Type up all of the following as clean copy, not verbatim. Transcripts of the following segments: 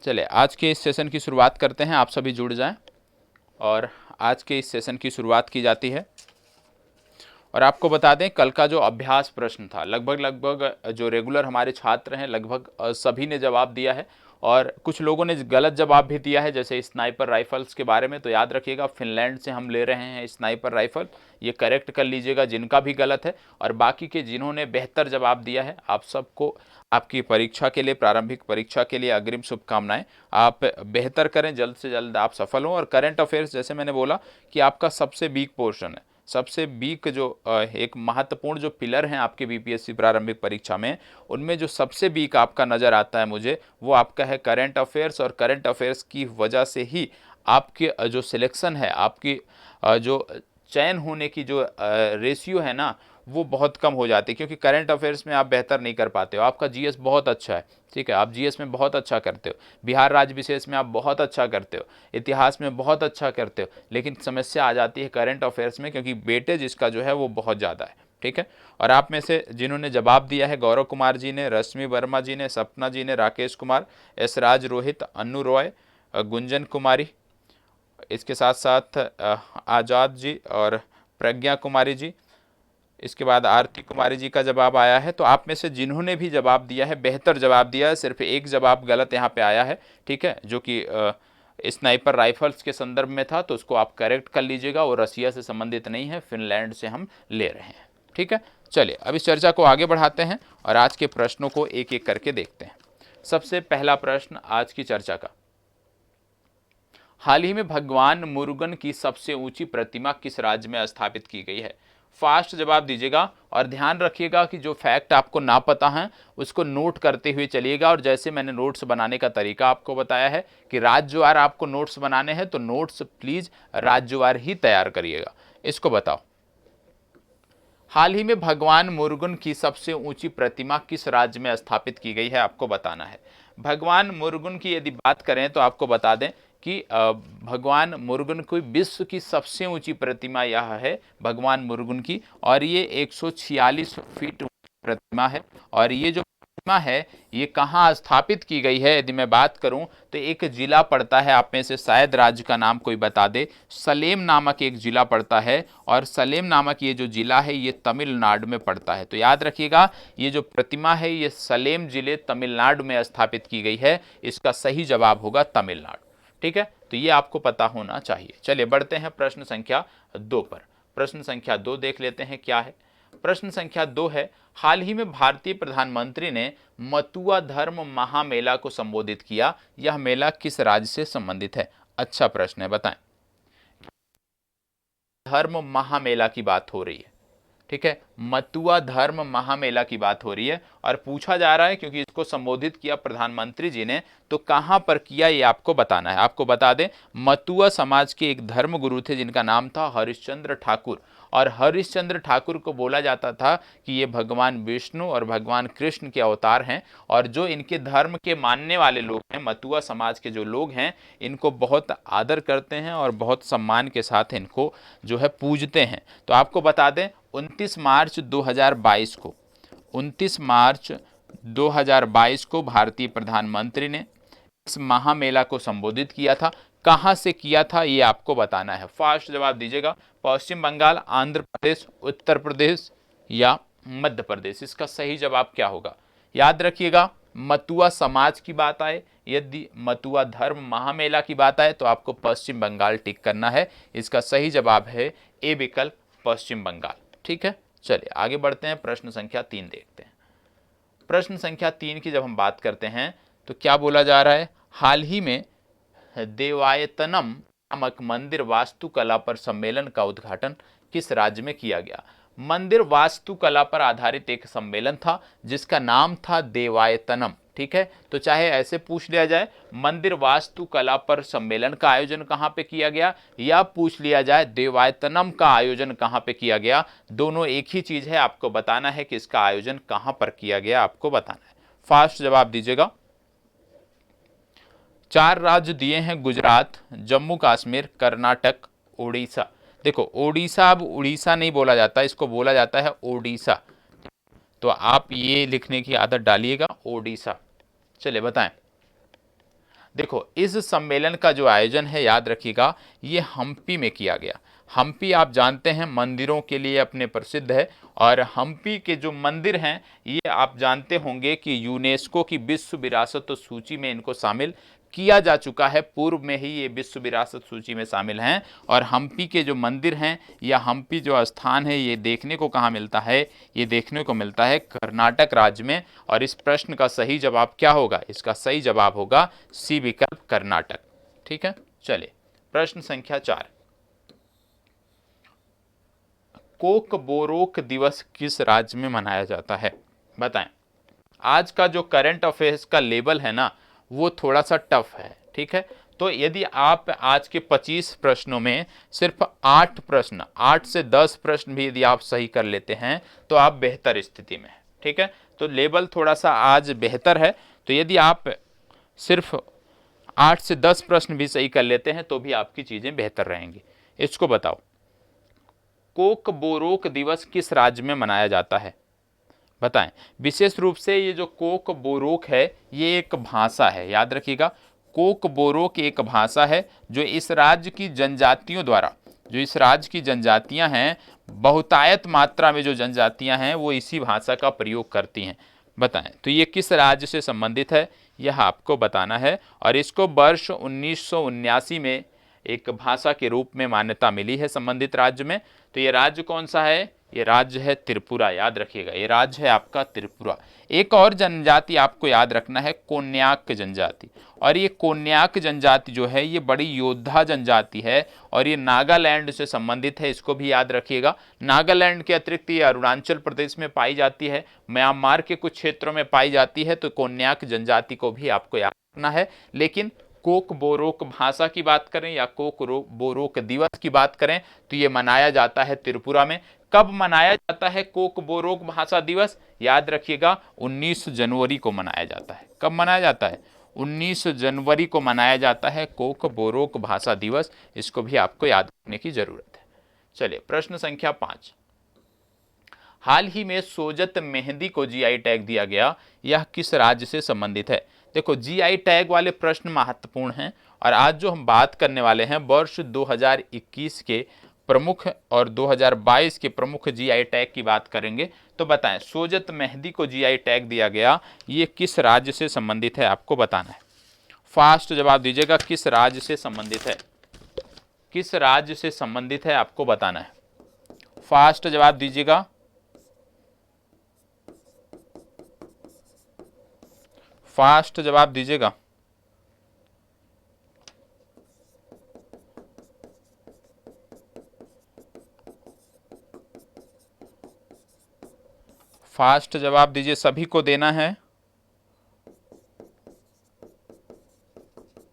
चलिए आज के इस सेशन की शुरुआत करते हैं। आप सभी जुड़ जाएं और आज के इस सेशन की शुरुआत की जाती है। और आपको बता दें, कल का जो अभ्यास प्रश्न था लगभग जो रेगुलर हमारे छात्र हैं लगभग सभी ने जवाब दिया है, और कुछ लोगों ने गलत जवाब भी दिया है, जैसे स्नाइपर राइफल्स के बारे में। तो याद रखिएगा, फिनलैंड से हम ले रहे हैं स्नाइपर राइफल, ये करेक्ट कर लीजिएगा जिनका भी गलत है। और बाकी के जिन्होंने बेहतर जवाब दिया है, आप सबको आपकी परीक्षा के लिए, प्रारंभिक परीक्षा के लिए अग्रिम शुभकामनाएं। आप बेहतर करें, जल्द से जल्द आप सफल हों। और करंट अफेयर्स, जैसे मैंने बोला कि आपका सबसे वीक पोर्शन है, सबसे वीक जो एक महत्वपूर्ण जो पिलर हैं आपके बीपीएससी प्रारंभिक परीक्षा में, उनमें जो सबसे वीक आपका नज़र आता है मुझे, वो आपका है करंट अफेयर्स। और करंट अफेयर्स की वजह से ही आपके जो सिलेक्शन है, आपकी जो चयन होने की जो रेशियो है ना, वो बहुत कम हो जाती है, क्योंकि करंट अफेयर्स में आप बेहतर नहीं कर पाते हो। आपका जीएस बहुत अच्छा है, ठीक है, आप जीएस में बहुत अच्छा करते हो, बिहार राज्य विशेष में आप बहुत अच्छा करते हो, इतिहास में बहुत अच्छा करते हो, लेकिन समस्या आ जाती है करंट अफेयर्स में, क्योंकि वेटेज इसका जो है वो बहुत ज़्यादा है, ठीक है। और आप में से जिन्होंने जवाब दिया है, गौरव कुमार जी ने, रश्मि वर्मा जी ने, सपना जी ने, राकेश कुमार, एस राज, रोहित, अनु रॉय, गुंजन कुमारी, इसके साथ साथ आज़ाद जी और प्रज्ञा कुमारी जी, इसके बाद आरती कुमारी जी का जवाब आया है। तो आप में से जिन्होंने भी जवाब दिया है, बेहतर जवाब दिया है, सिर्फ एक जवाब गलत यहाँ पे आया है, ठीक है, जो कि स्नाइपर राइफल्स के संदर्भ में था, तो उसको आप करेक्ट कर लीजिएगा। वो रसिया से संबंधित नहीं है, फिनलैंड से हम ले रहे हैं, ठीक है। चलिए अब इस चर्चा को आगे बढ़ाते हैं और आज के प्रश्नों को एक एक करके देखते हैं। सबसे पहला प्रश्न आज की चर्चा का, हाल ही में भगवान मुरुगन की सबसे ऊंची प्रतिमा किस राज्य में स्थापित की गई है? फास्ट जवाब दीजिएगा और ध्यान रखिएगा कि जो फैक्ट आपको ना पता है उसको नोट करते हुए चलिएगा। और जैसे मैंने नोट्स बनाने का तरीका आपको बताया है कि राज्यवार आपको नोट्स बनाने हैं, तो नोट्स प्लीज राज्यवार ही तैयार करिएगा। इसको बताओ, हाल ही में भगवान मुरुगन की सबसे ऊंची प्रतिमा किस राज्य में स्थापित की गई है, आपको बताना है। भगवान मुरुगन की यदि बात करें तो आपको बता दें कि भगवान मुरुगन की विश्व की सबसे ऊंची प्रतिमा यह है भगवान मुरुगन की, और ये 146 फीट प्रतिमा है। और ये जो प्रतिमा है ये कहाँ स्थापित की गई है, यदि मैं बात करूं तो एक जिला पड़ता है, आप में से शायद राज्य का नाम कोई बता दे, सलेम नामक एक जिला पड़ता है। और सलेम नामक ये जो जिला है ये तमिलनाडु में पड़ता है। तो याद रखिएगा, ये जो प्रतिमा है ये सलेम जिले तमिलनाडु में स्थापित की गई है। इसका सही जवाब होगा तमिलनाडु, ठीक है। तो ये आपको पता होना चाहिए। चलिए बढ़ते हैं प्रश्न संख्या 2 पर। प्रश्न संख्या 2 देख लेते हैं क्या है। प्रश्न संख्या 2 है, हाल ही में भारतीय प्रधानमंत्री ने मतुआ धर्म महामेला को संबोधित किया, यह मेला किस राज्य से संबंधित है? अच्छा प्रश्न है, बताएं। धर्म महामेला की बात हो रही है, ठीक है, मतुआ धर्म महामेला की बात हो रही है। और पूछा जा रहा है क्योंकि इसको संबोधित किया प्रधानमंत्री जी ने, तो कहां पर किया ये आपको बताना है। आपको बता दें, मतुआ समाज के एक धर्म गुरु थे जिनका नाम था हरिश्चंद्र ठाकुर। और हरिश्चंद्र ठाकुर को बोला जाता था कि ये भगवान विष्णु और भगवान कृष्ण के अवतार हैं। और जो इनके धर्म के मानने वाले लोग हैं, मतुआ समाज के जो लोग हैं, इनको बहुत आदर करते हैं और बहुत सम्मान के साथ इनको जो है पूजते हैं। तो आपको बता दें, 29 मार्च 2022 को 29 मार्च 2022 को भारतीय प्रधानमंत्री ने इस महामेला को संबोधित किया था। कहां से किया था ये आपको बताना है। फास्ट जवाब दीजिएगा, पश्चिम बंगाल, आंध्र प्रदेश, उत्तर प्रदेश या मध्य प्रदेश। इसका सही जवाब क्या होगा? याद रखिएगा, मतुआ समाज की बात आए, यदि मतुआ धर्म महामेला की बात आए, तो आपको पश्चिम बंगाल टिक करना है। इसका सही जवाब है ए विकल्प, पश्चिम बंगाल, ठीक है। चलिए आगे बढ़ते हैं, प्रश्न संख्या 3 देखते हैं। प्रश्न संख्या 3 की जब हम बात करते हैं तो क्या बोला जा रहा है, हाल ही में देवायतनम नामक मंदिर वास्तुकला पर सम्मेलन का उद्घाटन किस राज्य में किया गया? मंदिर वास्तुकला पर आधारित एक सम्मेलन था जिसका नाम था देवायतनम, ठीक है। तो चाहे ऐसे पूछ लिया जाए, मंदिर वास्तुकला पर सम्मेलन का आयोजन कहां पे किया गया, या पूछ लिया जाए देवायतनम का आयोजन कहां पे किया गया, दोनों एक ही चीज है। आपको बताना है कि इसका आयोजन कहां पर किया गया, आपको बताना है। फास्ट जवाब दीजिएगा। 4 राज्य दिए हैं, गुजरात, जम्मू कश्मीर, कर्नाटक, ओडिशा। देखो ओडिशा, अब उड़ीसा नहीं बोला जाता, इसको बोला जाता है ओडिशा। तो आप ये लिखने की आदत डालिएगा, ओडिशा। चलिए बताएं। देखो इस सम्मेलन का जो आयोजन है, याद रखिएगा, ये हम्पी में किया गया। हम्पी आप जानते हैं मंदिरों के लिए अपने प्रसिद्ध है, और हम्पी के जो मंदिर हैं ये आप जानते होंगे कि यूनेस्को की विश्व विरासत सूची में इनको शामिल किया जा चुका है। पूर्व में ही ये विश्व विरासत सूची में शामिल हैं। और हम्पी के जो मंदिर हैं या हम्पी जो स्थान है, ये देखने को कहाँ मिलता है? ये देखने को मिलता है कर्नाटक राज्य में। और इस प्रश्न का सही जवाब क्या होगा? इसका सही जवाब होगा सी विकल्प, कर्नाटक। ठीक है, चलिए प्रश्न संख्या 4, कोकबोरोक दिवस किस राज्य में मनाया जाता है? बताएं। आज का जो करंट अफेयर्स का लेवल है ना, वो थोड़ा सा टफ है। ठीक है, तो यदि आप आज के 25 प्रश्नों में सिर्फ 8 प्रश्न, 8 से 10 प्रश्न भी यदि आप सही कर लेते हैं तो आप बेहतर स्थिति में हैं। ठीक है, तो लेवल थोड़ा सा आज बेहतर है। तो यदि आप सिर्फ 8 से 10 प्रश्न भी सही कर लेते हैं तो भी आपकी चीजें बेहतर रहेंगी। इसको बताओ, कोकबोरोक दिवस किस राज्य में मनाया जाता है? बताएं। विशेष रूप से ये जो कोकबोरोक है ये एक भाषा है, याद रखिएगा। कोकबोरोक एक भाषा है जो इस राज्य की जनजातियों द्वारा, जो इस राज्य की जनजातियां हैं, बहुतायत मात्रा में जो जनजातियां हैं वो इसी भाषा का प्रयोग करती हैं। बताएं, तो ये किस राज्य से संबंधित है, यह आपको बताना है। और इसको वर्ष 1979 में एक भाषा के रूप में मान्यता मिली है संबंधित राज्य में। तो ये राज्य कौन सा है? ये राज्य है त्रिपुरा, याद रखिएगा, ये राज्य है आपका त्रिपुरा। एक और जनजाति आपको याद रखना है, कोन्याक जनजाति। और ये कोन्याक जनजाति जो है ये बड़ी योद्धा जनजाति है और ये नागालैंड से संबंधित है, इसको भी याद रखिएगा। नागालैंड के अतिरिक्त ये अरुणाचल प्रदेश में पाई जाती है, म्यांमार के कुछ क्षेत्रों में पाई जाती है। तो कोन्याक जनजाति को भी आपको याद रखना है। लेकिन कोकबोरोक भाषा की बात करें या कोकबोरोक दिवस की बात करें तो ये मनाया जाता है त्रिपुरा में। कब मनाया जाता है कोकबोरोक भाषा दिवस? याद रखिएगा 19 जनवरी को मनाया जाता है। कब मनाया जाता है? 19 जनवरी को मनाया जाता है कोकबोरोक भाषा दिवस। इसको भी आपको याद रखने की जरूरत है। चलिए प्रश्न संख्या 5, हाल ही में सोजत मेहंदी को जीआई टैग दिया गया, यह किस राज्य से संबंधित है? देखो जीआई टैग वाले प्रश्न महत्वपूर्ण हैं और आज जो हम बात करने वाले हैं वर्ष 2021 के प्रमुख और 2022 के प्रमुख जीआई टैग की बात करेंगे। तो बताएं, सोजत मेहंदी को जीआई टैग दिया गया, ये किस राज्य से संबंधित है? आपको बताना है। फास्ट जवाब दीजिएगा, किस राज्य से संबंधित है? किस राज्य से संबंधित है आपको बताना है। फास्ट जवाब दीजिएगा। फास्ट जवाब दीजिएगा। फास्ट जवाब दीजिए, सभी को देना है।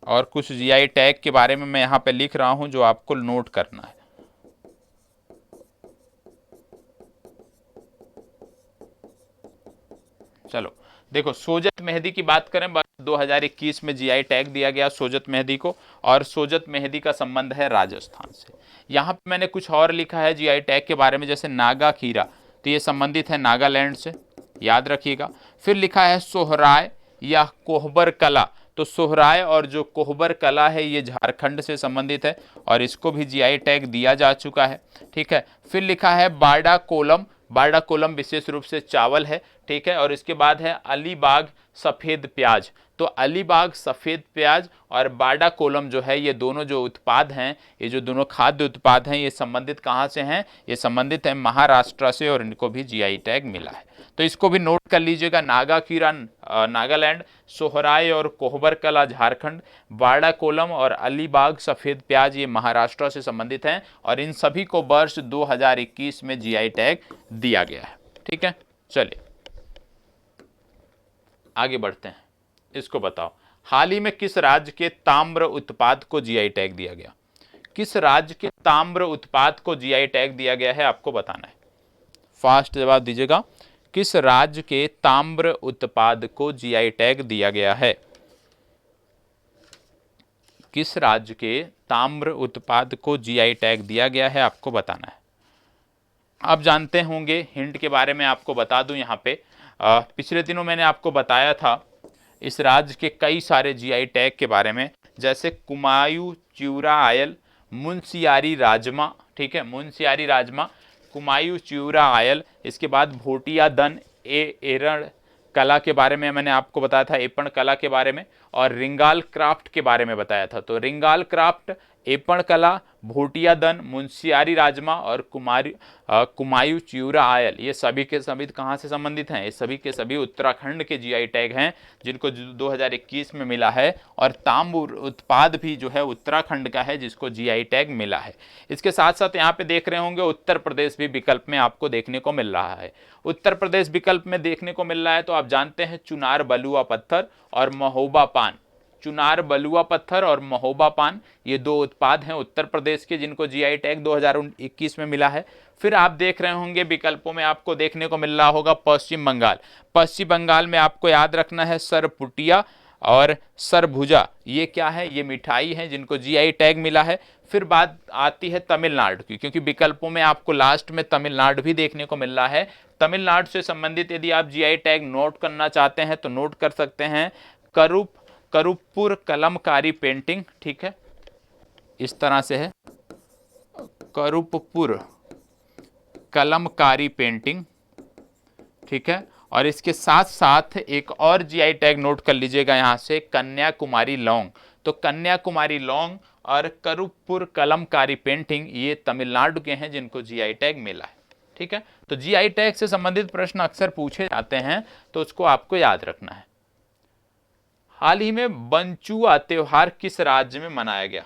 और कुछ जीआई टैग के बारे में मैं यहां पे लिख रहा हूं जो आपको नोट करना है। चलो देखो, सोजत मेहंदी की बात करें, 2021 में जीआई टैग दिया गया सोजत मेहंदी को। और सोजत मेहंदी का संबंध है राजस्थान से। यहाँ पे मैंने कुछ और लिखा है जीआई टैग के बारे में, जैसे नागा खीरा, तो ये संबंधित है नागालैंड से, याद रखिएगा। फिर लिखा है सोहराय या कोहबर कला, तो सोहराय और जो कोहबर कला है ये झारखंड से संबंधित है और इसको भी जीआई टैग दिया जा चुका है। ठीक है, फिर लिखा है बाड़ा कोलम, बाड़ा कोलम विशेष रूप से चावल है। ठीक है, और इसके बाद है अलीबाग सफ़ेद प्याज, तो अलीबाग सफ़ेद प्याज और बाड़ा कोलम जो है, ये दोनों जो उत्पाद हैं, ये जो दोनों खाद्य उत्पाद हैं, ये संबंधित कहाँ से हैं? ये संबंधित है महाराष्ट्र से और इनको भी जीआई टैग मिला है। तो इसको भी नोट कर लीजिएगा, नागा खीरा नागालैंड, सोहराय और कोहबर कला झारखंड, बाड़ा कोलम और अलीबाग सफ़ेद प्याज ये महाराष्ट्र से संबंधित हैं और इन सभी को वर्ष 2021 में जीआई टैग दिया गया है। ठीक है, चलिए आगे बढ़ते हैं। इसको बताओ, हाल ही में किस राज्य के ताम्र उत्पाद को जीआई टैग दिया गया? किस राज्य के ताम्र उत्पाद को जीआई टैग दिया गया है आपको बताना है। फास्ट जवाब दीजिएगा, किस राज्य के ताम्र उत्पाद को जीआई टैग दिया गया है? किस राज्य के ताम्र उत्पाद को जीआई टैग दिया गया है आपको बताना है। आप जानते होंगे, हिंट के बारे में आपको बता दूं यहाँ पे, पिछले दिनों मैंने आपको बताया था इस राज्य के कई सारे जीआई टैग के बारे में, जैसे कुमायूं चिउरा आयल, मुनस्यारी राजमा, ठीक है, मुनस्यारी राजमा, कुमायूं चिउरा आयल, इसके बाद भोटिया दन, एरण कला के बारे में मैंने आपको बताया था, एपण कला के बारे में, और रिंगाल क्राफ्ट के बारे में बताया था। तो रिंगाल क्राफ्ट, एपण कला, भोटिया दन, मुनस्यारी राजमा और कुमायूं चिउरा आयल, ये सभी के सभी कहाँ से संबंधित हैं? ये सभी के सभी उत्तराखंड के जीआई टैग हैं जिनको 2021 में मिला है। और तांब उत्पाद भी जो है उत्तराखंड का है जिसको जीआई टैग मिला है। इसके साथ साथ यहाँ पे देख रहे होंगे उत्तर प्रदेश भी विकल्प में आपको देखने को मिल रहा है। उत्तर प्रदेश विकल्प में देखने को मिल रहा है तो आप जानते हैं चुनार बलुआ पत्थर और महोबा पान। चुनार बलुआ पत्थर और महोबा पान, ये दो उत्पाद हैं उत्तर प्रदेश के जिनको जीआई टैग 2021 में मिला है। फिर आप देख रहे होंगे विकल्पों में आपको देखने को मिल रहा होगा पश्चिम बंगाल। पश्चिम बंगाल में आपको याद रखना है सरपुटिया और सरभुजा, ये क्या है? ये मिठाई है जिनको जीआई टैग मिला है। फिर बात आती है तमिलनाडु की, क्योंकि विकल्पों में आपको लास्ट में तमिलनाडु भी देखने को मिल रहा है। तमिलनाडु से संबंधित यदि आप जीआई टैग नोट करना चाहते हैं तो नोट कर सकते हैं करुप्पुर कलमकारी पेंटिंग, ठीक है, इस तरह से है करुप्पुर कलमकारी पेंटिंग, ठीक है। और इसके साथ साथ एक और जीआई टैग नोट कर लीजिएगा यहां से, कन्याकुमारी लौंग। तो कन्याकुमारी लौंग और करुप्पुर कलमकारी पेंटिंग ये तमिलनाडु के हैं जिनको जीआई टैग मिला है, ठीक है। तो जीआई टैग से संबंधित प्रश्न अक्सर पूछे जाते हैं तो उसको आपको याद रखना है। हाल ही में बंचुआ त्योहार किस राज्य में मनाया गया?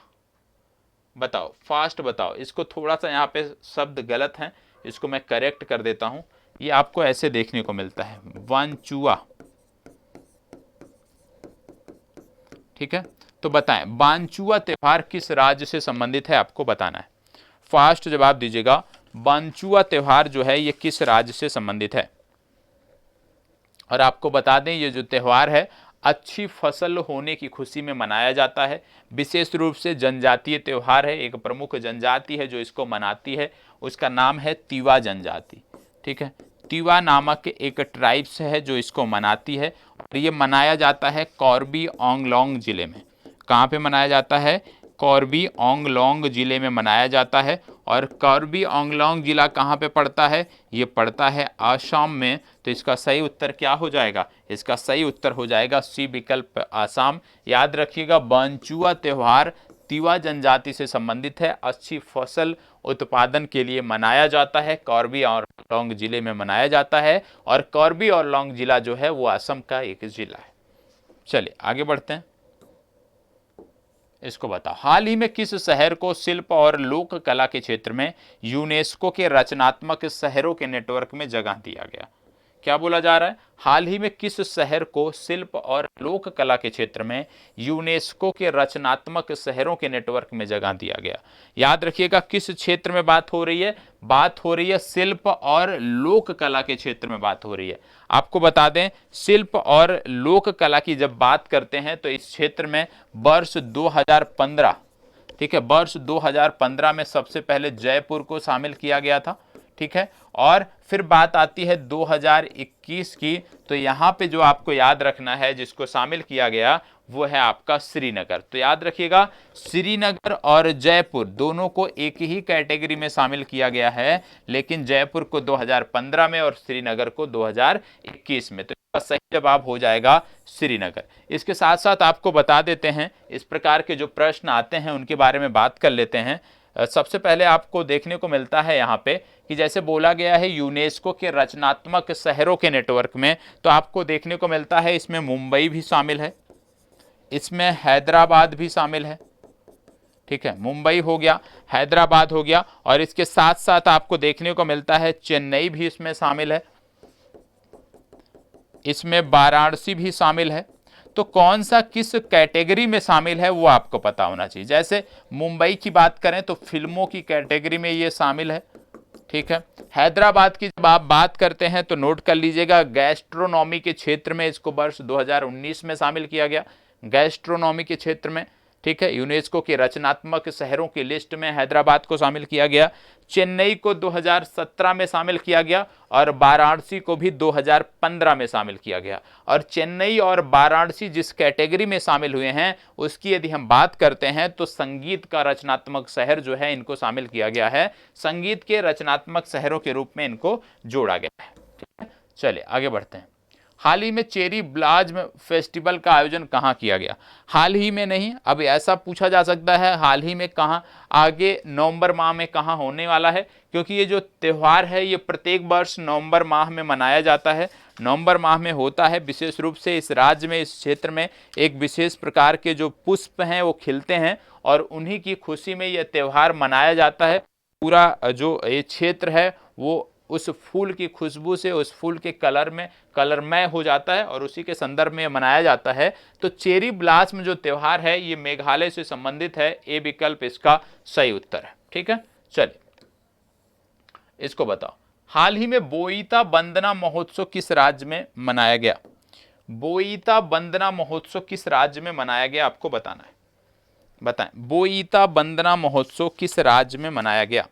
बताओ, फास्ट बताओ। इसको थोड़ा सा यहाँ पे शब्द गलत हैं, इसको मैं करेक्ट कर देता हूं। ये आपको ऐसे देखने को मिलता है बांचुआ, ठीक है। तो बताएं बांचुआ त्योहार किस राज्य से संबंधित है, आपको बताना है। फास्ट जवाब दीजिएगा, बांचुआ त्योहार जो है ये किस राज्य से संबंधित है। और आपको बता दें ये जो त्योहार है अच्छी फसल होने की खुशी में मनाया जाता है। विशेष रूप से जनजातीय त्योहार है, एक प्रमुख जनजाति है जो इसको मनाती है, उसका नाम है तिवा जनजाति, ठीक है। तिवा नामक एक ट्राइब्स है जो इसको मनाती है और ये मनाया जाता है कॉर्बी आंगलोंग जिले में। कहाँ पे मनाया जाता है? कॉर्बी आंगलोंग जिले में मनाया जाता है। और कॉर्बी आंगलोंग जिला कहाँ पे पड़ता है? ये पड़ता है आसाम में। तो इसका सही उत्तर क्या हो जाएगा? इसका सही उत्तर हो जाएगा सी विकल्प, आसाम। याद रखिएगा बांचुआ त्योहार तिवा जनजाति से संबंधित है, अच्छी फसल उत्पादन के लिए मनाया जाता है, कॉर्बी और लौंग जिले में मनाया जाता है। और कॉर्बी और लौंग जिला जो है वो असम का एक जिला है। चलिए आगे बढ़ते हैं, इसको बताओ। हाल ही में किस शहर को शिल्प और लोक कला के क्षेत्र में यूनेस्को के रचनात्मक शहरों के नेटवर्क में जगह दिया गया? क्या बोला जा रहा है? हाल ही में किस शहर को शिल्प और लोक कला के क्षेत्र में यूनेस्को के रचनात्मक शहरों के नेटवर्क में जगह दिया गया? याद रखिएगा किस क्षेत्र में बात हो रही है? बात हो रही है शिल्प और लोक कला के क्षेत्र में बात हो रही है। आपको बता दें शिल्प और लोक कला की जब बात करते हैं तो इस क्षेत्र में वर्ष 2015, ठीक है, वर्ष 2015 में सबसे पहले जयपुर को शामिल किया गया था, ठीक है। और फिर बात आती है 2021 की, तो यहां पे जो आपको याद रखना है जिसको शामिल किया गया वो है आपका श्रीनगर। तो याद रखिएगा श्रीनगर और जयपुर दोनों को एक ही कैटेगरी में शामिल किया गया है, लेकिन जयपुर को 2015 में और श्रीनगर को 2021 में। तो इसका सही जवाब हो जाएगा श्रीनगर। इसके साथ साथ आपको बता देते हैं इस प्रकार के जो प्रश्न आते हैं उनके बारे में बात कर लेते हैं। सबसे पहले आपको देखने को मिलता है यहाँ पे कि जैसे बोला गया है यूनेस्को के रचनात्मक शहरों के नेटवर्क में, तो आपको देखने को मिलता है इसमें मुंबई भी शामिल है, इसमें हैदराबाद भी शामिल है, ठीक है। मुंबई हो गया, हैदराबाद हो गया, और इसके साथ साथ आपको देखने को मिलता है चेन्नई भी इसमें शामिल है, इसमें वाराणसी भी शामिल है। तो कौन सा किस कैटेगरी में शामिल है वो आपको पता होना चाहिए। जैसे मुंबई की बात करें तो फिल्मों की कैटेगरी में ये शामिल है, ठीक है। हैदराबाद की जब आप बात करते हैं तो नोट कर लीजिएगा गैस्ट्रोनॉमी के क्षेत्र में इसको वर्ष 2019 में शामिल किया गया, गैस्ट्रोनॉमी के क्षेत्र में। ठीक है। यूनेस्को के रचनात्मक शहरों की लिस्ट में हैदराबाद को शामिल किया गया, चेन्नई को 2017 में शामिल किया गया और वाराणसी को भी 2015 में शामिल किया गया। और चेन्नई और वाराणसी जिस कैटेगरी में शामिल हुए हैं उसकी यदि हम बात करते हैं तो संगीत का रचनात्मक शहर जो है इनको शामिल किया गया है, संगीत के रचनात्मक शहरों के रूप में इनको जोड़ा गया है। ठीक है, चलिए आगे बढ़ते हैं। हाल ही में चेरी ब्लाज्म फेस्टिवल का आयोजन कहाँ किया गया? हाल ही में नहीं, अब ऐसा पूछा जा सकता है हाल ही में कहाँ, आगे नवंबर माह में कहाँ होने वाला है, क्योंकि ये जो त्यौहार है ये प्रत्येक वर्ष नवंबर माह में मनाया जाता है। नवंबर माह में होता है, विशेष रूप से इस राज्य में, इस क्षेत्र में एक विशेष प्रकार के जो पुष्प हैं वो खिलते हैं और उन्हीं की खुशी में यह त्यौहार मनाया जाता है। पूरा जो ये क्षेत्र है वो उस फूल की खुशबू से, उस फूल के कलर में कलरमय हो जाता है और उसी के संदर्भ में मनाया जाता है। तो चेरी ब्लॉसम जो त्यौहार है ये मेघालय से संबंधित है, ए विकल्प इसका सही उत्तर है। ठीक है, चलिए इसको बताओ। हाल ही में बोईता वंदना महोत्सव किस राज्य में मनाया गया? बोईता वंदना महोत्सव किस राज्य में मनाया गया आपको बताना है, बताएं। बोईता वंदना महोत्सव किस राज्य में मनाया गया?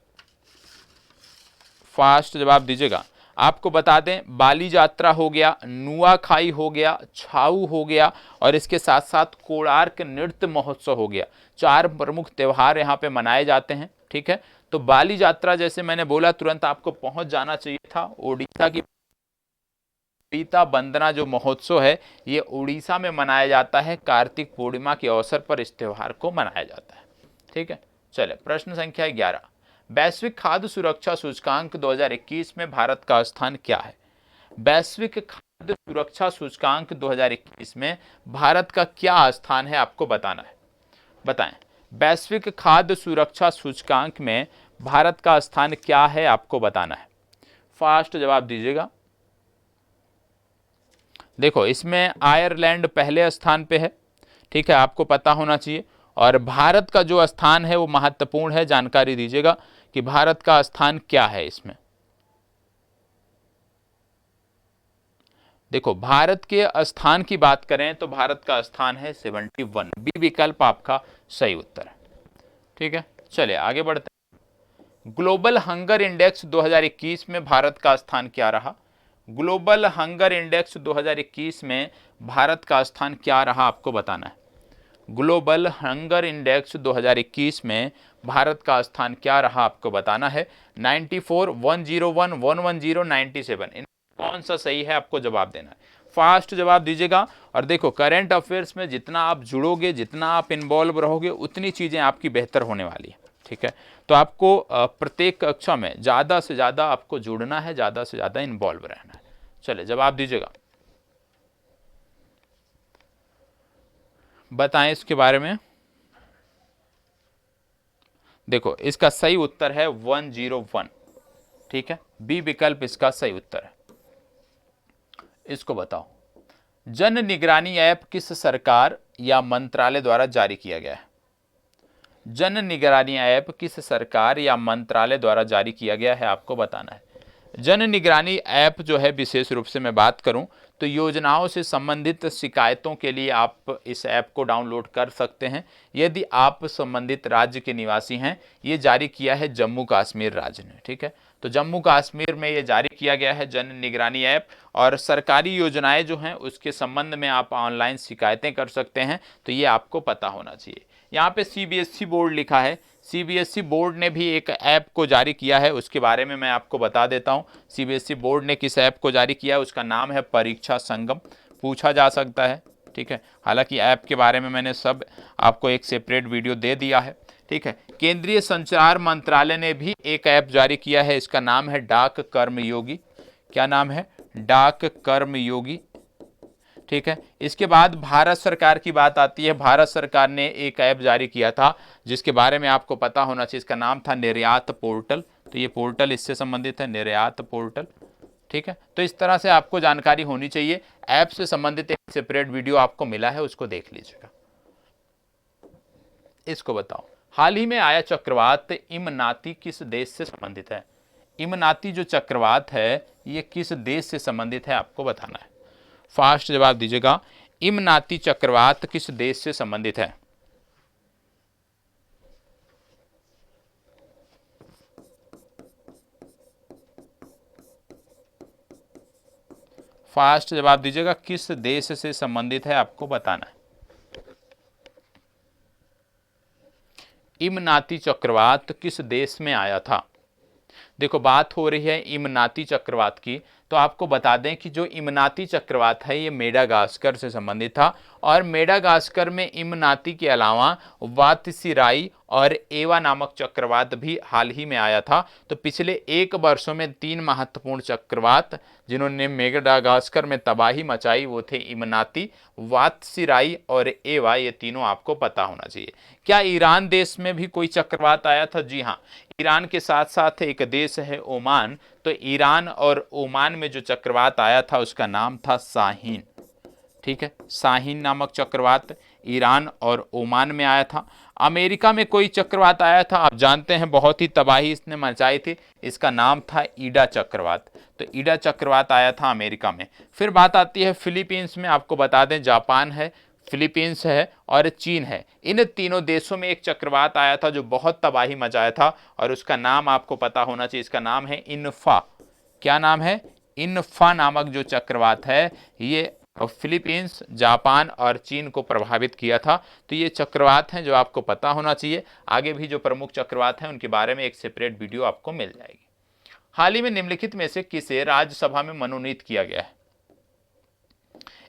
फास्ट जवाब दीजिएगा। आपको बता दें बाली यात्रा हो गया, नुआखाई हो गया, छाऊ हो गया और इसके साथ साथ कोणार्क नृत्य महोत्सव हो गया। 4 प्रमुख त्यौहार यहाँ पे मनाए जाते हैं। ठीक है, तो बाली यात्रा जैसे मैंने बोला तुरंत आपको पहुंच जाना चाहिए था। ओडिशा की बोईता वंदना जो महोत्सव है ये उड़ीसा में मनाया जाता है। कार्तिक पूर्णिमा के अवसर पर इस त्यौहार को मनाया जाता है। ठीक है, चले प्रश्न संख्या 11। वैश्विक खाद्य सुरक्षा सूचकांक 2021 में भारत का स्थान क्या है? वैश्विक खाद्य सुरक्षा सूचकांक 2021 में भारत का क्या स्थान है आपको बताना है, बताएं। वैश्विक खाद्य सुरक्षा सूचकांक में भारत का स्थान क्या है आपको बताना है, फास्ट जवाब दीजिएगा। देखो इसमें आयरलैंड पहले स्थान पे है। ठीक है, आपको पता होना चाहिए। और भारत का जो स्थान है वो महत्वपूर्ण है, जानकारी दीजिएगा कि भारत का स्थान क्या है इसमें। देखो भारत के स्थान की बात करें तो भारत का स्थान है 71, बी विकल्प आपका सही उत्तर है। ठीक है, चलिए आगे बढ़ते हैं। ग्लोबल हंगर इंडेक्स 2021 में भारत का स्थान क्या रहा? ग्लोबल हंगर इंडेक्स 2021 में भारत का स्थान क्या रहा आपको बताना है। ग्लोबल हंगर इंडेक्स 2021 में भारत का स्थान क्या रहा आपको बताना है। 94, 101, 110, 97, इन कौन सा सही है आपको जवाब देना है। फास्ट जवाब दीजिएगा। और देखो करंट अफेयर्स में जितना आप जुड़ोगे, जितना आप इन्वॉल्व रहोगे उतनी चीज़ें आपकी बेहतर होने वाली है। ठीक है, तो आपको प्रत्येक कक्षा में ज़्यादा से ज़्यादा आपको जुड़ना है, ज़्यादा से ज़्यादा इन्वॉल्व रहना है। चले जवाब दीजिएगा, बताएं इसके बारे में। देखो इसका सही उत्तर है 101। ठीक है, बी विकल्प इसका सही उत्तर है। इसको बताओ, जन निगरानी ऐप किस सरकार या मंत्रालय द्वारा जारी किया गया है? जन निगरानी ऐप किस सरकार या मंत्रालय द्वारा जारी किया गया है आपको बताना है। जन निगरानी ऐप जो है विशेष रूप से मैं बात करूं तो योजनाओं से संबंधित शिकायतों के लिए आप इस ऐप को डाउनलोड कर सकते हैं यदि आप संबंधित राज्य के निवासी हैं। ये जारी किया है जम्मू कश्मीर राज्य ने। ठीक है, तो जम्मू कश्मीर में ये जारी किया गया है जन निगरानी ऐप। और सरकारी योजनाएं जो हैं उसके संबंध में आप ऑनलाइन शिकायतें कर सकते हैं, तो ये आपको पता होना चाहिए। यहाँ पे CBSE बोर्ड लिखा है, CBSE बोर्ड ने भी एक ऐप को जारी किया है, उसके बारे में मैं आपको बता देता हूँ। CBSE बोर्ड ने किस ऐप को जारी किया है, उसका नाम है परीक्षा संगम, पूछा जा सकता है। ठीक है, हालांकि ऐप के बारे में मैंने सब आपको एक सेपरेट वीडियो दे दिया है। ठीक है, केंद्रीय संचार मंत्रालय ने भी एक ऐप जारी किया है, इसका नाम है डाक कर्मयोगी। क्या नाम है? डाक कर्मयोगी। ठीक है, इसके बाद भारत सरकार की बात आती है। भारत सरकार ने एक ऐप जारी किया था जिसके बारे में आपको पता होना चाहिए, इसका नाम था निर्यात पोर्टल। तो ये पोर्टल इससे संबंधित है, निर्यात पोर्टल। ठीक है, तो इस तरह से आपको जानकारी होनी चाहिए। ऐप से संबंधित एक सेपरेट वीडियो आपको मिला है, उसको देख लीजिएगा। इसको बताओ, हाल ही में आया चक्रवात इमनाती किस देश से संबंधित है? इमनाती जो चक्रवात है ये किस देश से संबंधित है आपको बताना है। फास्ट जवाब दीजिएगा, इमनाती चक्रवात किस देश से संबंधित है? फास्ट जवाब दीजिएगा, किस देश से संबंधित है आपको बताना है। इमनाती चक्रवात किस देश में आया था। देखो बात हो रही है इमनाती चक्रवात की, तो आपको बता दें कि जो इमनाती चक्रवात है ये मेडागास्कर से संबंधित था, और मेडागास्कर में इमनाती के अलावा वातसिराई और एवा नामक चक्रवात भी हाल ही में आया था। तो पिछले 1 वर्षों में 3 महत्वपूर्ण चक्रवात जिन्होंने मेडागास्कर में तबाही मचाई वो थे इमनाती, वातसिराई और एवा। ये तीनों आपको पता होना चाहिए। क्या ईरान देश में भी कोई चक्रवात आया था? जी हाँ, ईरान के साथ साथ एक देश है ओमान, तो ईरान और ओमान में जो चक्रवात आया था उसका नाम था शाहीन। ठीक है, शाहीन नामक चक्रवात ईरान और ओमान में आया था। अमेरिका में कोई चक्रवात आया था, आप जानते हैं बहुत ही तबाही इसने मचाई थी, इसका नाम था ईडा चक्रवात। तो ईडा चक्रवात आया था अमेरिका में। फिर बात आती है फिलीपींस में, आपको बता दें जापान है, फिलीपींस है और चीन है। इन तीनों देशों में एक चक्रवात आया था जो बहुत तबाही मचाया था, और उसका नाम आपको पता होना चाहिए, इसका नाम है इन्फा। क्या नाम है? इन्फा नामक जो चक्रवात है ये फिलीपींस, जापान और चीन को प्रभावित किया था। तो ये चक्रवात हैं जो आपको पता होना चाहिए। आगे भी जो प्रमुख चक्रवात हैं उनके बारे में एक सेपरेट वीडियो आपको मिल जाएगी। हाल ही में निम्नलिखित में से किसे राज्यसभा में मनोनीत किया गया है?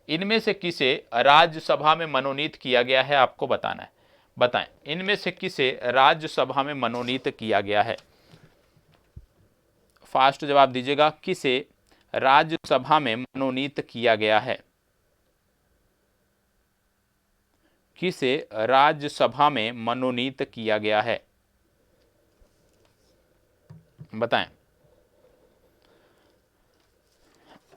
इनमें से किसे राज्यसभा में मनोनीत किया गया है आपको बताना है। बताएं, इनमें से किसे राज्यसभा में मनोनीत किया गया है? फास्ट जवाब दीजिएगा, किसे राज्यसभा में मनोनीत किया गया है? किसे राज्यसभा में मनोनीत किया गया है? बताएं,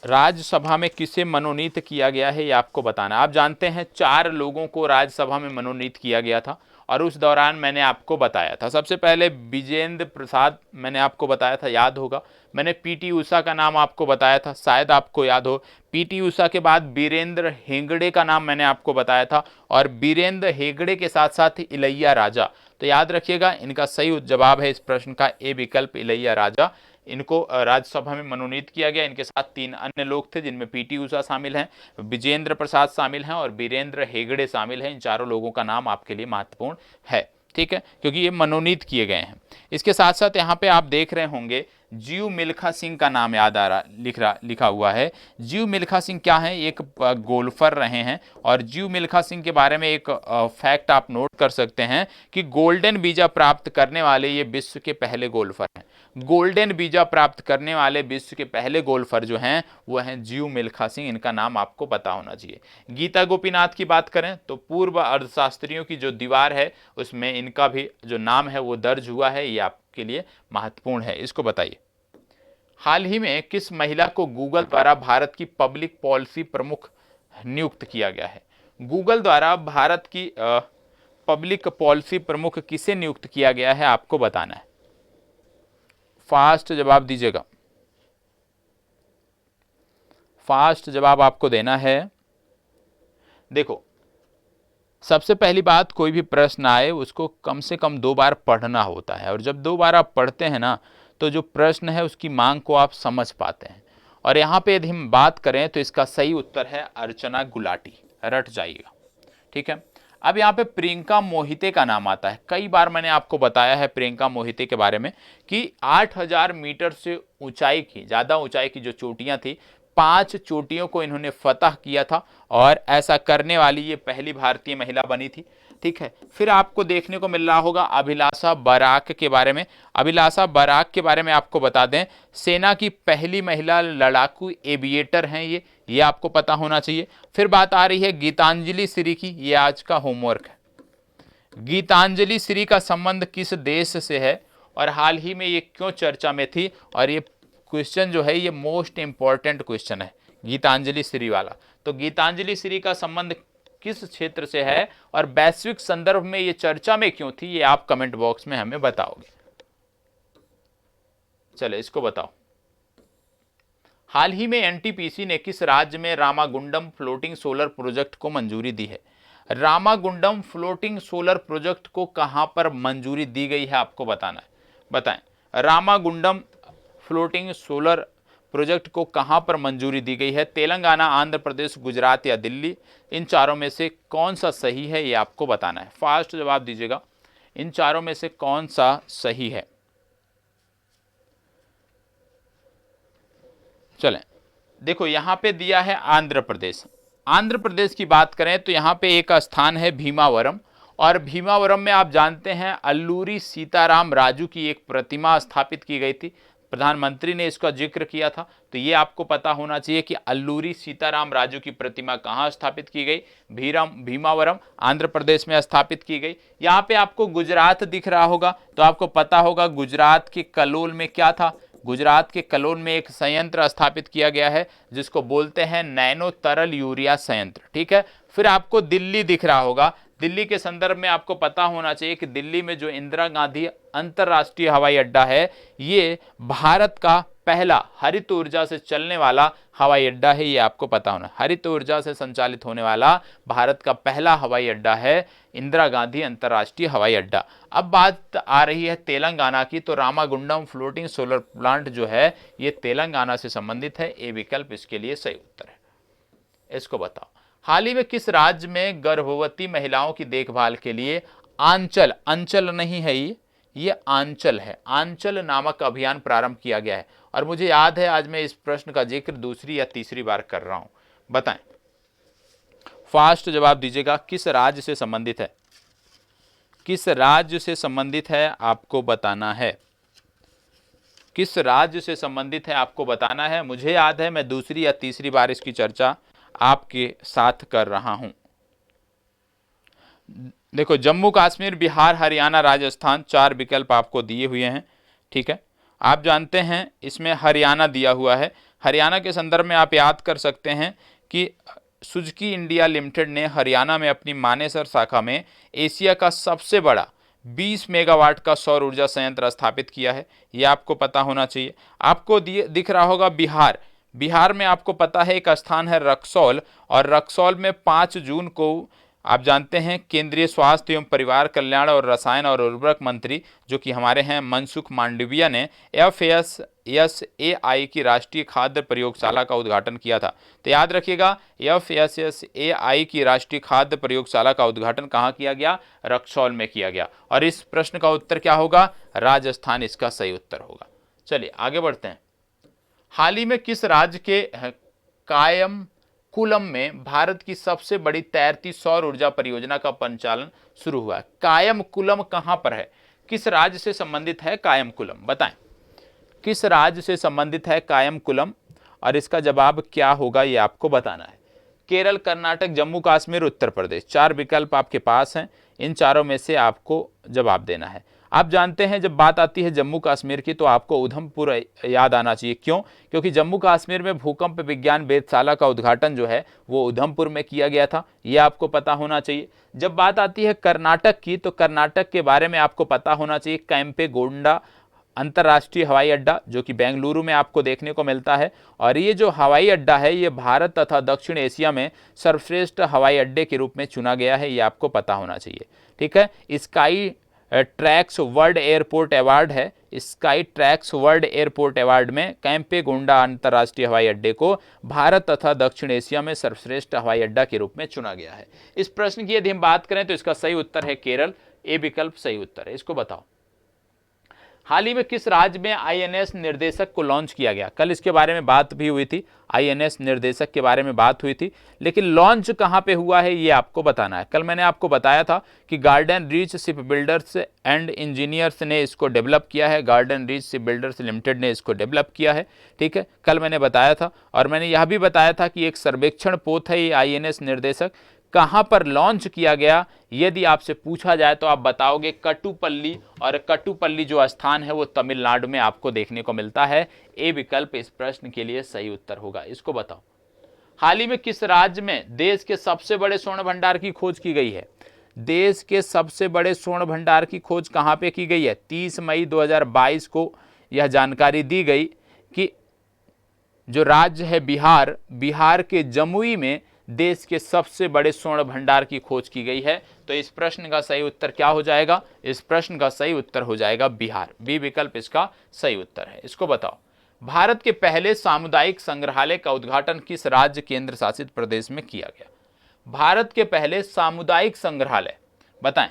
राज्यसभा में किसे मनोनीत किया गया है ये आपको बताना। आप जानते हैं 4 लोगों को राज्यसभा में मनोनीत किया गया था, और उस दौरान मैंने आपको बताया था। सबसे पहले विजेंद्र प्रसाद मैंने आपको बताया था, याद होगा। मैंने पीटी उषा का नाम आपको बताया था, शायद आपको याद हो। पीटी उषा के बाद वीरेंद्र हेगड़े का नाम मैंने आपको बताया था, और वीरेंद्र हेगड़े के साथ साथ इलैया राजा। तो याद रखिएगा, इनका सही जवाब है इस प्रश्न का ए विकल्प, इलैया राजा। इनको राज्यसभा में मनोनीत किया गया। इनके साथ 3 अन्य लोग थे जिनमें पीटी उषा शामिल हैं, विजेंद्र प्रसाद शामिल हैं और वीरेंद्र हेगड़े शामिल हैं। इन चारों लोगों का नाम आपके लिए महत्वपूर्ण है, ठीक है, क्योंकि ये मनोनीत किए गए हैं। इसके साथ साथ यहाँ पे आप देख रहे होंगे जीव मिल्खा सिंह का नाम याद आ रहा लिखा हुआ है। जीव मिल्खा सिंह क्या है? एक गोल्फर रहे हैं, और जीव मिल्खा सिंह के बारे में एक फैक्ट आप नोट कर सकते हैं कि गोल्डन वीजा प्राप्त करने वाले ये विश्व के पहले गोल्फर हैं। गोल्डन वीजा प्राप्त करने वाले विश्व के पहले गोल्फर जो हैं वो हैं जीव मिल्खा सिंह। इनका नाम आपको पता होना चाहिए। गीता गोपीनाथ की बात करें तो पूर्व अर्थशास्त्रियों की जो दीवार है उसमें इनका भी जो नाम है वो दर्ज हुआ है। ये आपके लिए महत्वपूर्ण है, इसको बताइए। हाल ही में किस महिला को गूगल द्वारा भारत की पब्लिक पॉलिसी प्रमुख नियुक्त किया गया है? गूगल द्वारा भारत की पब्लिक पॉलिसी प्रमुख किसे नियुक्त किया गया है आपको बताना है। फास्ट जवाब दीजिएगा, फास्ट जवाब आपको देना है। देखो, सबसे पहली बात, कोई भी प्रश्न आए उसको कम से कम 2 बार पढ़ना होता है, और जब 2 बार आप पढ़ते हैं ना तो जो प्रश्न है उसकी मांग को आप समझ पाते हैं। और यहाँ पे यदि हम बात करें तो इसका सही उत्तर है अर्चना गुलाटी, रट जाइएगा, ठीक है। अब यहाँ पे प्रियंका मोहिते का नाम आता है। कई बार मैंने आपको बताया है प्रियंका मोहिते के बारे में कि 8000 मीटर से ऊंचाई की, ज़्यादा ऊंचाई की जो चोटियां थी, 5 चोटियों को इन्होंने फतह किया था, और ऐसा करने वाली ये पहली भारतीय महिला बनी थी, ठीक है। फिर आपको देखने को मिल रहा होगा अभिलाषा बराक के बारे में। अभिलाषा बराक के बारे में आपको बता दें, सेना की पहली महिला लड़ाकू एविएटर हैं ये आपको पता होना चाहिए। फिर बात आ रही है गीतांजलि श्री की, ये आज का होमवर्क है। गीतांजलि श्री का संबंध किस देश से है और हाल ही में ये क्यों चर्चा में थी? और ये क्वेश्चन जो है ये मोस्ट इंपॉर्टेंट क्वेश्चन है, गीतांजलि श्री वाला। तो गीतांजलि श्री का संबंध किस क्षेत्र से है और वैश्विक संदर्भ में ये चर्चा में क्यों थी, ये आप कमेंट बॉक्स में हमें बताओगे। चले इसको बताओ। हाल ही में एनटीपीसी ने किस राज्य में रामागुंडम फ्लोटिंग सोलर प्रोजेक्ट को मंजूरी दी है? रामागुंडम फ्लोटिंग सोलर प्रोजेक्ट को कहां पर मंजूरी दी गई है आपको बताना है। बताएं, रामागुंडम फ्लोटिंग सोलर प्रोजेक्ट को कहां पर मंजूरी दी गई है? तेलंगाना, आंध्र प्रदेश, गुजरात या दिल्ली? इन चारों में से कौन सा सही है ये आपको बताना है। फास्ट जवाब दीजिएगा, इन चारों में से कौन सा सही है। चलें, देखो यहां पे दिया है आंध्र प्रदेश। आंध्र प्रदेश की बात करें तो यहां पे एक स्थान है भीमावरम, और भीमावरम में आप जानते हैं अल्लूरी सीताराम राजू की एक प्रतिमा स्थापित की गई थी, प्रधानमंत्री ने इसका जिक्र किया था। तो ये आपको पता होना चाहिए कि अल्लूरी सीताराम राजू की प्रतिमा कहाँ स्थापित की गई? भीमावरम, आंध्र प्रदेश में स्थापित की गई। यहाँ पे आपको गुजरात दिख रहा होगा, तो आपको पता होगा गुजरात के कलोल में क्या था? गुजरात के कलोल में एक संयंत्र स्थापित किया गया है जिसको बोलते हैं नैनो तरल यूरिया संयंत्र, ठीक है। फिर आपको दिल्ली दिख रहा होगा, दिल्ली के संदर्भ में आपको पता होना चाहिए कि दिल्ली में जो इंदिरा गांधी अंतर्राष्ट्रीय हवाई अड्डा है, ये भारत का पहला हरित ऊर्जा से चलने वाला हवाई अड्डा है। ये आपको पता होना, हरित ऊर्जा से संचालित होने वाला भारत का पहला हवाई अड्डा है इंदिरा गांधी अंतर्राष्ट्रीय हवाई अड्डा। अब बात आ रही है तेलंगाना की, तो रामागुंडम फ्लोटिंग सोलर प्लांट जो है ये तेलंगाना से संबंधित है। ए विकल्प इसके लिए सही उत्तर है। इसको बताओ, हाल ही में किस राज्य में गर्भवती महिलाओं की देखभाल के लिए आंचल, अंचल नहीं है ये आंचल है, आंचल नामक अभियान प्रारंभ किया गया है? और मुझे याद है आज मैं इस प्रश्न का जिक्र दूसरी या तीसरी बार कर रहा हूं, बताएं। फास्ट जवाब दीजिएगा, किस राज्य से संबंधित है? किस राज्य से संबंधित है आपको बताना है। किस राज्य से संबंधित है आपको बताना है। मुझे याद है मैं दूसरी या तीसरी बार इसकी चर्चा आपके साथ कर रहा हूं। देखो, जम्मू कश्मीर, बिहार, हरियाणा, राजस्थान, 4 विकल्प आपको दिए हुए हैं, ठीक है। आप जानते हैं इसमें हरियाणा दिया हुआ है। हरियाणा के संदर्भ में आप याद कर सकते हैं कि सुजुकी इंडिया लिमिटेड ने हरियाणा में अपनी मानेसर शाखा में एशिया का सबसे बड़ा 20 मेगावाट का सौर ऊर्जा संयंत्र स्थापित किया है। यह आपको पता होना चाहिए। आपको दिख रहा होगा बिहार, बिहार में आपको पता है एक स्थान है रक्सौल, और रक्सौल में 5 जून को आप जानते हैं केंद्रीय स्वास्थ्य एवं परिवार कल्याण और रसायन और उर्वरक मंत्री जो कि हमारे हैं मनसुख मांडविया ने FSSAI की राष्ट्रीय खाद्य प्रयोगशाला का उद्घाटन किया था। तो याद रखिएगा, FSSAI की राष्ट्रीय खाद्य प्रयोगशाला का उद्घाटन कहाँ किया गया? रक्सौल में किया गया। और इस प्रश्न का उत्तर क्या होगा? राजस्थान इसका सही उत्तर होगा। चलिए आगे बढ़ते हैं। हाल ही में किस राज्य के कायमकुलम में भारत की सबसे बड़ी तैरती सौर ऊर्जा परियोजना का संचालन शुरू हुआ है? कायमकुलम कहां पर है? किस राज्य से संबंधित है कायमकुलम? बताएं, किस राज्य से संबंधित है कायमकुलम? और इसका जवाब क्या होगा ये आपको बताना है। केरल, कर्नाटक, जम्मू कश्मीर, उत्तर प्रदेश, 4 विकल्प आपके पास हैं। इन चारों में से आपको जवाब देना है। आप जानते हैं जब बात आती है जम्मू कश्मीर की तो आपको उधमपुर याद आना चाहिए। क्यों? क्योंकि जम्मू कश्मीर में भूकंप विज्ञान वेधशाला का उद्घाटन जो है वो उधमपुर में किया गया था। ये आपको पता होना चाहिए। जब बात आती है कर्नाटक की तो कर्नाटक के बारे में आपको पता होना चाहिए केम्पेगौड़ा अंतर्राष्ट्रीय हवाई अड्डा जो कि बेंगलुरु में आपको देखने को मिलता है। और ये जो हवाई अड्डा है ये भारत तथा दक्षिण एशिया में सर्वश्रेष्ठ हवाई अड्डे के रूप में चुना गया है। ये आपको पता होना चाहिए, ठीक है। Skytrax world airport award है। Skytrax world airport award में केम्पेगौड़ा अंतर्राष्ट्रीय हवाई अड्डे को भारत तथा दक्षिण एशिया में सर्वश्रेष्ठ हवाई अड्डा के रूप में चुना गया है। इस प्रश्न की यदि हम बात करें तो इसका सही उत्तर है केरल। ए विकल्प सही उत्तर है। इसको बताओ, हाल ही में किस राज्य में INS निर्देशक को लॉन्च किया गया? कल इसके बारे में बात भी हुई थी, INS निर्देशक के बारे में बात हुई थी, लेकिन लॉन्च कहां पे हुआ है ये आपको बताना है। कल मैंने आपको बताया था कि garden reach ship builders and engineers ने इसको डेवलप किया है, garden reach ship builders limited ने इसको डेवलप किया है, ठीक है। कल मैंने बताया था। और मैंने यह भी बताया था कि एक सर्वेक्षण पोत है ये INS निर्देशक, कहां पर लॉन्च किया गया यदि आपसे पूछा जाए तो आप बताओगे कटुपल्ली। और कटुपल्ली जो स्थान है वो तमिलनाडु में आपको देखने को मिलता है। ए विकल्प इस प्रश्न के लिए सही उत्तर होगा। इसको बताओ, हाल ही में किस राज्य में देश के सबसे बड़े स्वर्ण भंडार की खोज की गई है? देश के सबसे बड़े स्वर्ण भंडार की खोज कहां पे की गई है? 30 मई 2022 को यह जानकारी दी गई कि जो राज्य है बिहार, बिहार के जमुई में देश के सबसे बड़े स्वर्ण भंडार की खोज की गई है। तो इस प्रश्न का सही उत्तर क्या हो जाएगा? इस प्रश्न का सही उत्तर हो जाएगा बिहार। बी विकल्प इसका सही उत्तर है। इसको बताओ, भारत के पहले सामुदायिक संग्रहालय का उद्घाटन किस राज्य केंद्र शासित प्रदेश में किया गया? भारत के पहले सामुदायिक संग्रहालय, बताएं,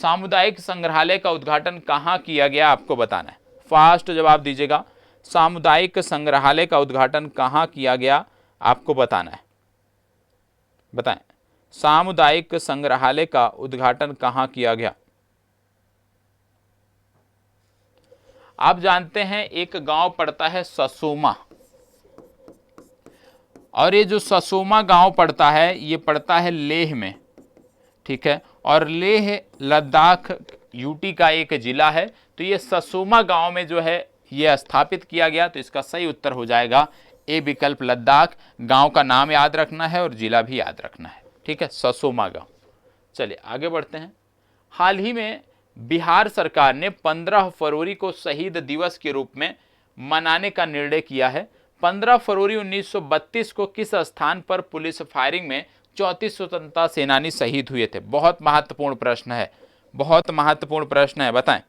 सामुदायिक संग्रहालय का उद्घाटन कहां किया गया, आपको बताना है। फास्ट जवाब दीजिएगा। सामुदायिक संग्रहालय का उद्घाटन कहां किया गया, आपको बताना है। बताएं, सामुदायिक संग्रहालय का उद्घाटन कहां किया गया? आप जानते हैं एक गांव पड़ता है ससोमा, और ये जो ससोमा गांव पड़ता है ये पड़ता है लेह में, ठीक है, और लेह लद्दाख यूटी का एक जिला है। तो ये ससोमा गांव में जो है ये स्थापित किया गया। तो इसका सही उत्तर हो जाएगा ए विकल्प, लद्दाख। गांव का नाम याद रखना है और जिला भी याद रखना है, ठीक है, ससोमा गांव। चलिए आगे बढ़ते हैं। हाल ही में बिहार सरकार ने 15 फरवरी को शहीद दिवस के रूप में मनाने का निर्णय किया है। 15 फरवरी 1932 को किस स्थान पर पुलिस फायरिंग में 34 स्वतंत्रता सेनानी शहीद हुए थे? बहुत महत्वपूर्ण प्रश्न है, बहुत महत्वपूर्ण प्रश्न है। बताएं,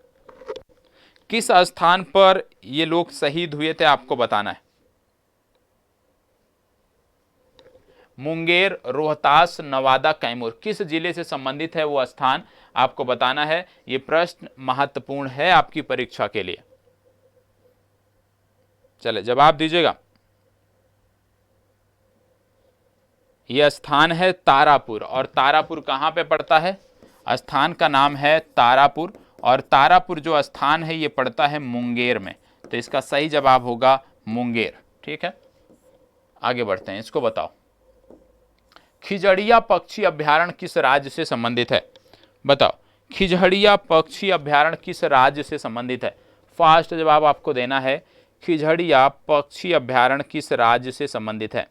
किस स्थान पर ये लोग शहीद हुए थे, आपको बताना है। मुंगेर, रोहतास, नवादा, कैमूर, किस जिले से संबंधित है वो स्थान, आपको बताना है। ये प्रश्न महत्वपूर्ण है आपकी परीक्षा के लिए। चले जवाब दीजिएगा। यह स्थान है तारापुर, और तारापुर कहां पे पड़ता है? स्थान का नाम है तारापुर, और तारापुर जो स्थान है ये पड़ता है मुंगेर में। तो इसका सही जवाब होगा मुंगेर, ठीक है। आगे बढ़ते हैं, इसको बताओ। खिजड़िया पक्षी अभ्यारण्य किस राज्य से संबंधित है? बताओ, खिजड़िया पक्षी अभ्यारण्य किस राज्य से संबंधित है? फास्ट जवाब आपको देना है। खिजड़िया पक्षी अभ्यारण्य किस राज्य से संबंधित है?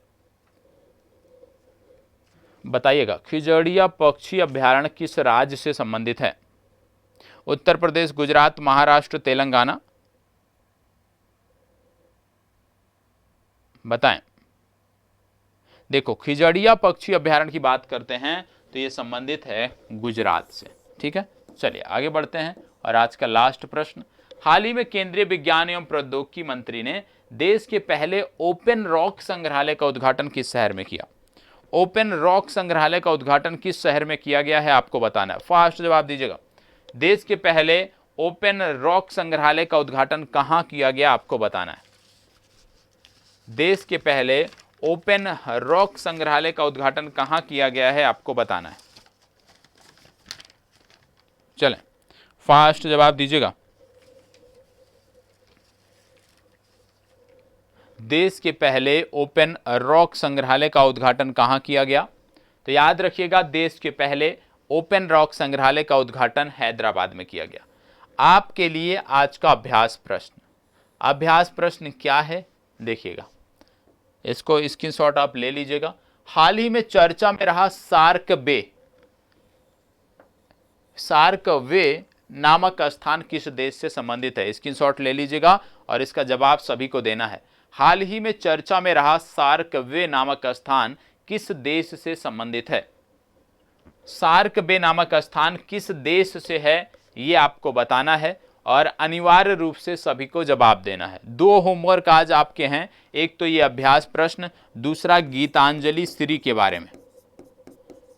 बताइएगा, खिजड़िया पक्षी अभ्यारण्य किस राज्य से संबंधित है? उत्तर प्रदेश, गुजरात, महाराष्ट्र, तेलंगाना? बताएं। देखो, खिजड़िया पक्षी अभ्यारण्य की बात करते हैं तो ये संबंधित है गुजरात से, ठीक है। चलिए आगे बढ़ते हैं, और आज का लास्ट प्रश्न। हाल ही में केंद्रीय विज्ञान एवं प्रौद्योगिकी मंत्री ने देश के पहले ओपन रॉक संग्रहालय का उद्घाटन किस शहर में किया? ओपन रॉक संग्रहालय का उद्घाटन किस शहर में किया गया है, आपको बताना है। फास्ट जवाब दीजिएगा। देश के पहले ओपन रॉक संग्रहालय का उद्घाटन कहां किया गया, आपको बताना है। देश के पहले ओपन रॉक संग्रहालय का उद्घाटन कहां किया गया है, आपको बताना है। चलें, फास्ट जवाब दीजिएगा। देश के पहले ओपन रॉक संग्रहालय का उद्घाटन कहां किया गया? तो याद रखिएगा, देश के पहले ओपन रॉक संग्रहालय का उद्घाटन हैदराबाद में किया गया। आपके लिए आज का अभ्यास प्रश्न, अभ्यास प्रश्न क्या है देखिएगा, इसको स्क्रीनशॉट आप ले लीजिएगा। हाल ही में चर्चा में रहा सार्क वे नामक स्थान किस देश से संबंधित है? स्क्रीनशॉट ले लीजिएगा और इसका जवाब सभी को देना है। हाल ही में चर्चा में रहा सार्क वे नामक स्थान किस देश से संबंधित है? सार्क वे नामक स्थान किस देश से है ये आपको बताना है, और अनिवार्य रूप से सभी को जवाब देना है। 2 होमवर्क आज आपके हैं, एक तो ये अभ्यास प्रश्न, दूसरा गीतांजलि श्री के बारे में,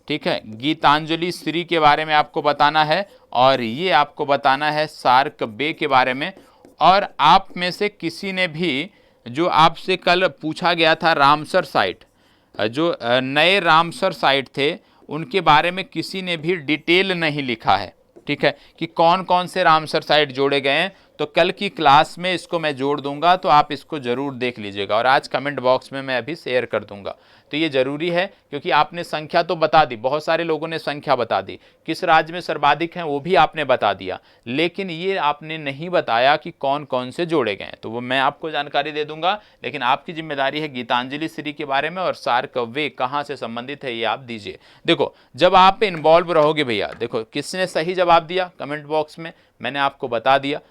ठीक है। गीतांजलि श्री के बारे में आपको बताना है, और ये आपको बताना है सार्क बे के बारे में। और आप में से किसी ने भी, जो आपसे कल पूछा गया था रामसर साइट, जो नए रामसर साइट थे उनके बारे में किसी ने भी डिटेल नहीं लिखा है, ठीक है, कि कौन कौन से रामसर साइट जोड़े गए हैं। तो कल की क्लास में इसको मैं जोड़ दूंगा, तो आप इसको जरूर देख लीजिएगा, और आज कमेंट बॉक्स में मैं अभी शेयर कर दूंगा। तो ये जरूरी है, क्योंकि आपने संख्या तो बता दी, बहुत सारे लोगों ने संख्या बता दी, किस राज्य में सर्वाधिक हैं वो भी आपने बता दिया, लेकिन ये आपने नहीं बताया कि कौन कौन से जोड़े गए हैं। तो वो मैं आपको जानकारी दे दूंगा, लेकिन आपकी जिम्मेदारी है गीतांजलि श्री के बारे में और सार्क वे कहाँ से संबंधित है ये आप दीजिए। देखो, जब आप इन्वॉल्व रहोगे भैया, देखो किसने सही जवाब दिया कमेंट बॉक्स में, मैंने आपको बता दिया।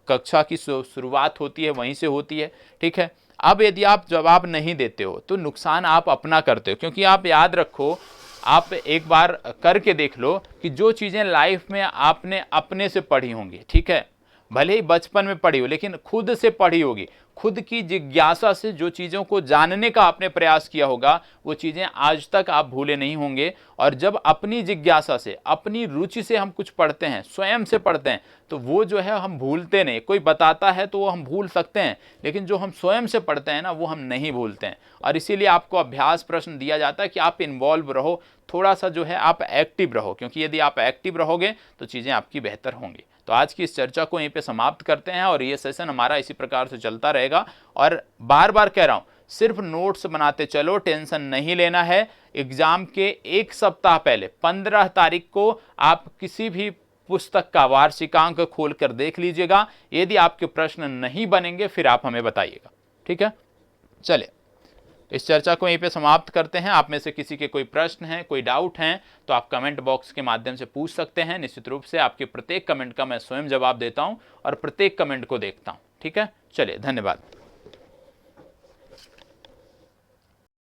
कक्षा की शुरुआत होती है वहीं से होती है, ठीक है। अब यदि आप जवाब नहीं देते हो तो नुकसान आप अपना करते हो, क्योंकि आप याद रखो, आप एक बार करके देख लो कि जो चीज़ें लाइफ में आपने अपने से पढ़ी होंगी, ठीक है, भले ही बचपन में पढ़ी हो, लेकिन खुद से पढ़ी होगी, खुद की जिज्ञासा से जो चीज़ों को जानने का आपने प्रयास किया होगा, वो चीज़ें आज तक आप भूले नहीं होंगे। और जब अपनी जिज्ञासा से, अपनी रुचि से हम कुछ पढ़ते हैं, स्वयं से पढ़ते हैं, तो वो जो है हम भूलते नहीं। कोई बताता है तो वो हम भूल सकते हैं, लेकिन जो हम स्वयं से पढ़ते हैं ना, वो हम नहीं भूलते हैं। और इसीलिए आपको अभ्यास प्रश्न दिया जाता है कि आप इन्वॉल्व रहो, थोड़ा सा जो है आप एक्टिव रहो, क्योंकि यदि आप एक्टिव रहोगे तो चीज़ें आपकी बेहतर होंगी। तो आज की इस चर्चा को यहीं पे समाप्त करते हैं, और ये सेशन हमारा इसी प्रकार से चलता रहेगा। और बार बार कह रहा हूं, सिर्फ नोट्स बनाते चलो, टेंशन नहीं लेना है। एग्जाम के एक सप्ताह पहले 15 तारीख को आप किसी भी पुस्तक का वार्षिकांक खोलकर देख लीजिएगा। यदि आपके प्रश्न नहीं बनेंगे फिर आप हमें बताइएगा, ठीक है। चलिए, इस चर्चा को यहीं पे समाप्त करते हैं। आप में से किसी के कोई प्रश्न हैं, कोई डाउट हैं, तो आप कमेंट बॉक्स के माध्यम से पूछ सकते हैं। निश्चित रूप से आपके प्रत्येक कमेंट का मैं स्वयं जवाब देता हूं और प्रत्येक कमेंट को देखता हूं, ठीक है। चलिए, धन्यवाद।